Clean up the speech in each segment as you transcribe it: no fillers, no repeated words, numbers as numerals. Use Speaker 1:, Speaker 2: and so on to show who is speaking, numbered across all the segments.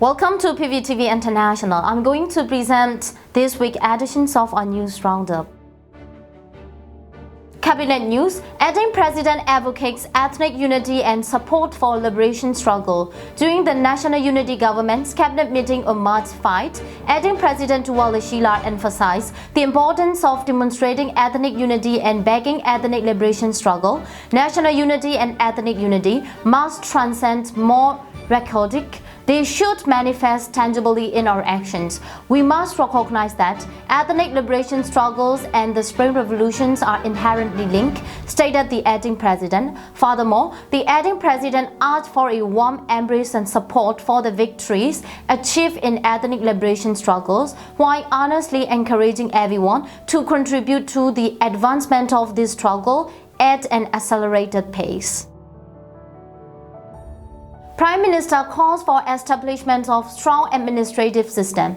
Speaker 1: Welcome to PVTV International. I'm going to present this week's editions of our news roundup. Cabinet news: acting president advocates ethnic unity and support for liberation struggle. During the National Unity Government's cabinet meeting on March 5, acting president Wale Sheila emphasized the importance of demonstrating ethnic unity and backing ethnic liberation struggle. National unity and ethnic unity must transcend more rhetoric. They should manifest tangibly in our actions. We must recognize that ethnic liberation struggles and the Spring Revolutions are inherently linked, stated the acting president. Furthermore, the acting president asked for a warm embrace and support for the victories achieved in ethnic liberation struggles, while honestly encouraging everyone to contribute to the advancement of this struggle at an accelerated pace. Prime Minister calls for establishment of strong administrative system.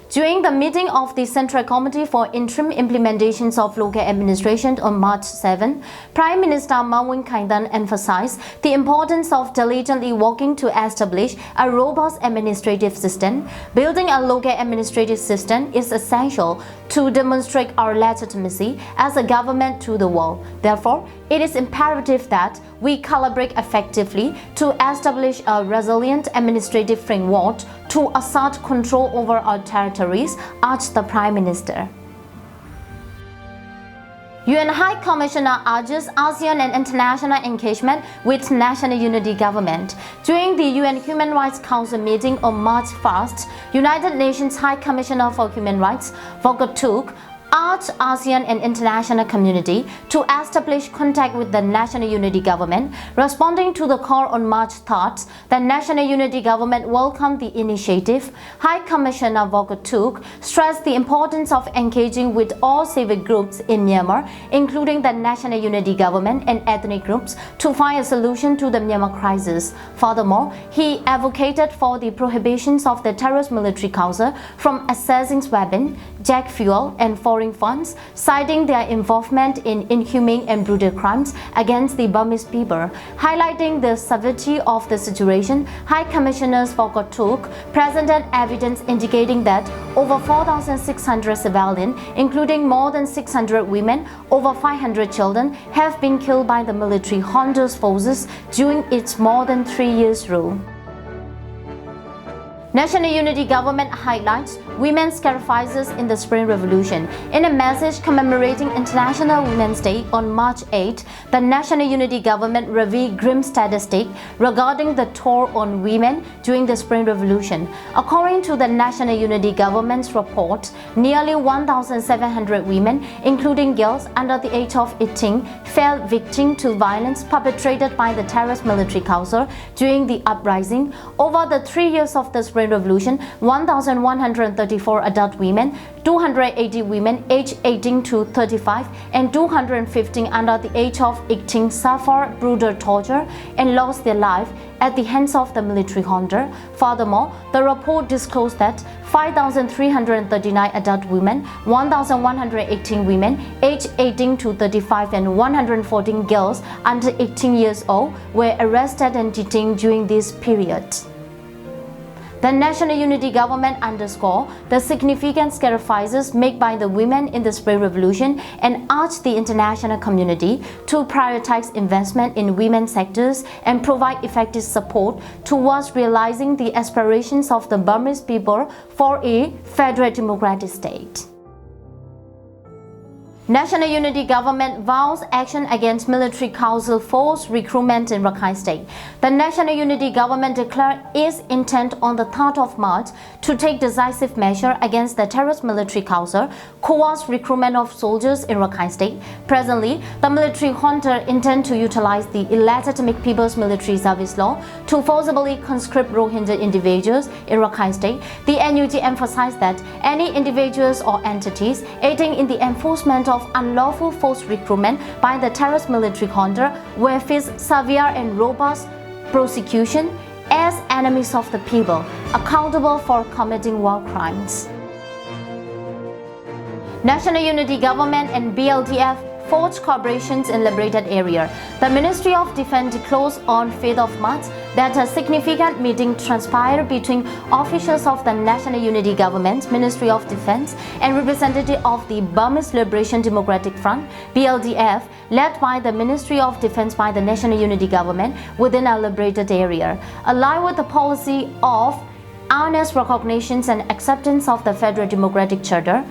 Speaker 1: During the meeting of the Central Committee for Interim Implementations of Local Administration on March 7, Prime Minister Rakhine emphasized the importance of diligently working to establish a robust administrative system. Building a local administrative system is essential to demonstrate our legitimacy as a government to the world. Therefore, it is imperative that we collaborate effectively to establish a resilient administrative framework to assert control over our territories, urged the Prime Minister. UN High Commissioner urges ASEAN and international engagement with National Unity Government. During the UN Human Rights Council meeting on March 1st, United Nations High Commissioner for Human Rights, Volker Turk, urged ASEAN and international community to establish contact with the National Unity Government. Responding to the call on March 3rd, the National Unity Government welcomed the initiative. High Commissioner Volker Turk stressed the importance of engaging with all civic groups in Myanmar, including the National Unity Government and ethnic groups, to find a solution to the Myanmar crisis. Furthermore, he advocated for the prohibitions of the terrorist military council from accessing weapons, jet fuel, and foreign funds, citing their involvement in inhumane and brutal crimes against the Burmese people. Highlighting the severity of the situation, High Commissioner Volker Turk presented evidence indicating that over 4,600 civilians, including more than 600 women, over 500 children, have been killed by the military Honduras forces during its more than 3 years rule. National Unity Government highlights women's sacrifices in the Spring Revolution. In a message commemorating International Women's Day on March 8, the National Unity Government revealed grim statistics regarding the toll on women during the Spring Revolution. According to the National Unity Government's report, nearly 1,700 women, including girls under the age of 18, fell victim to violence perpetrated by the terrorist military council during the uprising. Over the 3 years of the Spring Revolution, 1,134 adult women, 280 women aged 18 to 35, and 215 under the age of 18 suffered brutal torture and lost their life at the hands of the military junta. Furthermore, the report disclosed that 5,339 adult women, 1,118 women aged 18 to 35, and 114 girls under 18 years old were arrested and detained during this period. The National Unity Government underscored the significant sacrifices made by the women in the Spring Revolution and urged the international community to prioritize investment in women's sectors and provide effective support towards realizing the aspirations of the Burmese people for a federal democratic state. National Unity Government vows action against military council force recruitment in Rakhine State. The National Unity Government declared its intent on the 3rd of March to take decisive measure against the terrorist military council coerced recruitment of soldiers in Rakhine State. Presently, the military junta intends to utilize the illegitimate People's Military Service Law to forcibly conscript Rohingya individuals in Rakhine State. The NUG emphasized that any individuals or entities aiding in the enforcement of unlawful forced recruitment by the terrorist military junta will face severe and robust prosecution as enemies of the people, accountable for committing war crimes. National Unity Government and BLDF forged collaborations in Liberated area. The Ministry of Defense disclosed on 5th of March that a significant meeting transpired between officials of the National Unity Government, Ministry of Defense, and representatives of the Burmese Liberation Democratic Front, BLDF, led by the Ministry of Defense by the National Unity Government within a liberated area, aligned with the policy of honest recognition and acceptance of the Federal Democratic Charter,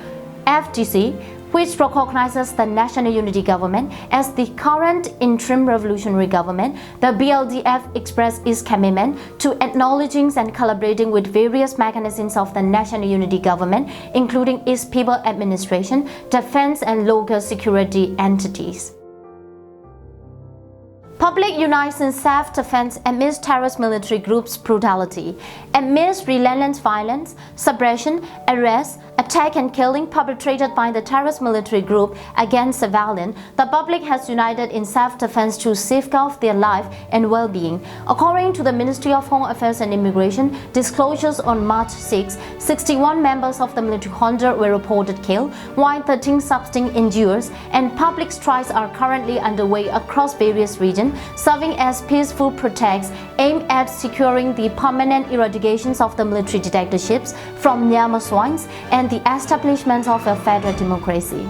Speaker 1: FDC, which recognizes the National Unity Government as the current interim revolutionary government. The BLDF expressed its commitment to acknowledging and collaborating with various mechanisms of the National Unity Government, including its people administration, defense, and local security entities. Public unites in self-defense amidst terrorist military groups' brutality. Amidst relentless violence, suppression, arrest, attack and killing perpetrated by the terrorist military group against civilians, the public has united in self-defense to safeguard their life and well-being. According to the Ministry of Home Affairs and Immigration disclosures on March 6, 61 members of the military junta were reported killed, while 13 substantially injured, and public strikes are currently underway across various regions, serving as peaceful protests aimed at securing the permanent eradications of the military dictatorships from Myanmar soils and the establishment of a federal democracy.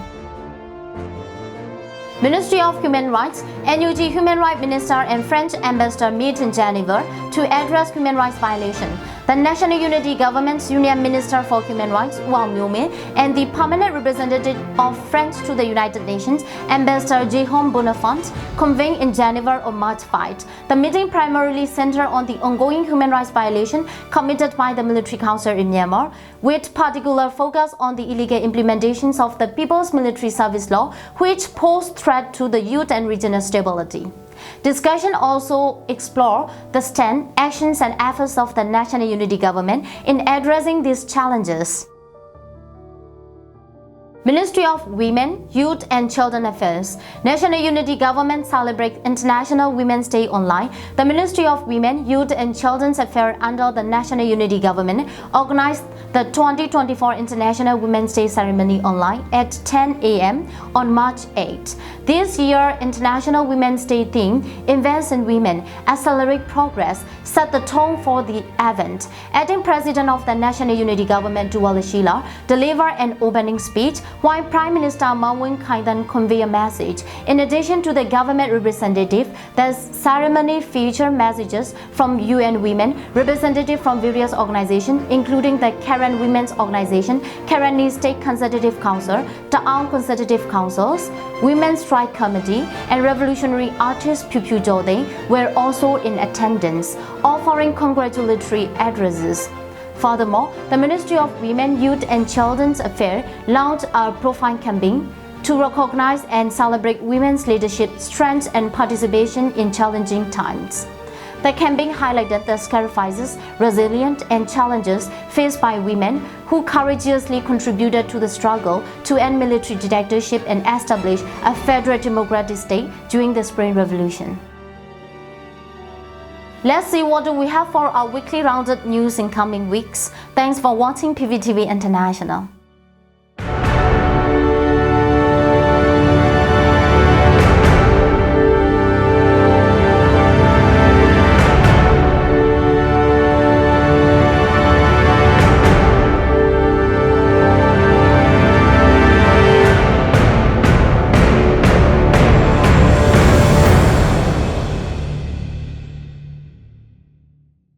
Speaker 1: Ministry of Human Rights, NUG Human Rights Minister and French Ambassador meet in Geneva to address human rights violation. The National Unity Government's Union Minister for Human Rights, Vows, and the permanent representative of France to the United Nations, Ambassador Jérôme Bonifant, convened in Geneva on March 5. The meeting primarily centered on the ongoing human rights violation committed by the military council in Myanmar, with particular focus on the illegal implementations of the People's Military Service Law, which pose threat to the youth and regional stability. Discussion also explored the stand, actions and efforts of the National Unity Government in addressing these challenges. Ministry of Women, Youth and Children Affairs. National Unity Government celebrates International Women's Day online. The Ministry of Women, Youth and Children's Affairs under the National Unity Government organized the 2024 International Women's Day ceremony online at 10 a.m. on March 8. This year, International Women's Day theme, Invest in Women, Accelerate Progress, set the tone for the event. Acting President of the National Unity Government, Duwala Sheila, delivered an opening speech, while Prime Minister Mawin Kaidan conveyed a message. In addition to the government representative, the ceremony featured messages from UN Women, representatives from various organizations, including the Karen Women's Organization, Karen State Consultative Council, the Armed Consultative Councils, Women's Strike Committee, and Revolutionary Artist Pupu Jode were also in attendance, offering congratulatory addresses. Furthermore, the Ministry of Women, Youth and Children's Affairs launched a profile campaign to recognize and celebrate women's leadership, strength and participation in challenging times. The campaign highlighted the sacrifices, resilience and challenges faced by women who courageously contributed to the struggle to end military dictatorship and establish a federal democratic state during the Spring Revolution. Let's see what do we have for our weekly rounded news in coming weeks. Thanks for watching PVTV International.